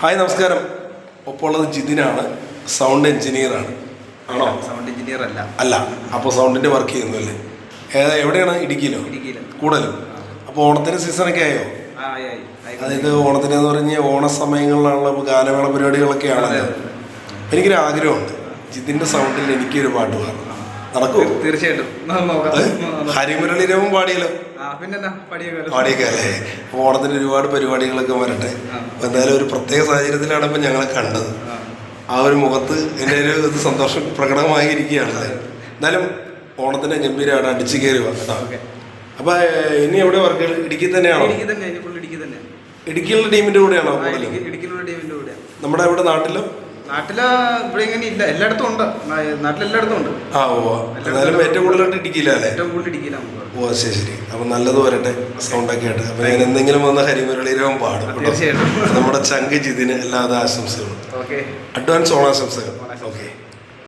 Hi നമസ്കാരം. ഒപ്പം ഉള്ളത് ജിതിനാണ്, സൗണ്ട് എഞ്ചിനീയറാണ്. ആണോ? സൗണ്ട് എഞ്ചിനീയർ അല്ല. അല്ല, അപ്പോൾ സൗണ്ടിൻ്റെ വർക്ക് ചെയ്യുന്നു അല്ലേ? എവിടെയാണ്? ഇടുക്കിയിലോ? കൂടുതലും. അപ്പോൾ ഓണത്തിൻ്റെ സീസണൊക്കെ ആയോ? അതായത് ഓണത്തിന് എന്ന് പറഞ്ഞാൽ ഓണ സമയങ്ങളിലാണല്ലോ ഗാനമേള പരിപാടികളൊക്കെ ആണല്ലോ. എനിക്കൊരു ആഗ്രഹമുണ്ട്, ജിതിൻ്റെ സൗണ്ടിൽ എനിക്കൊരു പാട്ട് പാടാം. നടക്കുമോ? തീർച്ചയായിട്ടും. ഹരിമുരളീരവം പാടിയല്ലോ. പാടിയൊക്കെ അല്ലേ? അപ്പോൾ ഓണത്തിന് ഒരുപാട് പരിപാടികളൊക്കെ വരട്ടെ. അപ്പോൾ എന്തായാലും ഒരു പ്രത്യേക സാഹചര്യത്തിലാണ് ഇപ്പം ഞങ്ങളെ കണ്ടത്. ആ ഒരു മുഖത്ത് എൻ്റെ ഒരു സന്തോഷം പ്രകടമായിരിക്കുകയാണല്ലേ. എന്നാലും ഓണത്തിൻ്റെ ഗംഭീരമാണ്, അടിച്ചു കയറുക കേട്ടോ. അപ്പോൾ ഇനി എവിടെ വർക്ക്? ഇടുക്കി തന്നെയാണോ? ഇടുക്കിയിലുള്ള ടീമിൻ്റെ കൂടെയാണോ? നമ്മുടെ ഇവിടെ നാട്ടിലോ? നാട്ടില് ഇവിടെ ഇങ്ങനെ ഇല്ല, എല്ലായിടത്തും ഉണ്ട്. നാട്ടിലെല്ലായിടത്തും ഉണ്ട്. എന്നാലും ഏറ്റവും കൂടുതലായിട്ട് ഇടുക്കിയില്ലേ? ഏറ്റവും കൂടുതൽ ഇടുക്കിയിലാണ്. ശരി. അപ്പം നല്ലത് വരട്ടെ, സൗണ്ടൊക്കെ ആയിട്ട്. അപ്പം ഞാൻ എന്തെങ്കിലും വന്ന ഹരിമുരളീരവം പാടും. തീർച്ചയായിട്ടും. നമ്മുടെ ചങ്ക് ജിതിന് എല്ലാവിധ ആശംസകളും, അഡ്വാൻസ് ഓണാശംസകൾ. ഓക്കെ.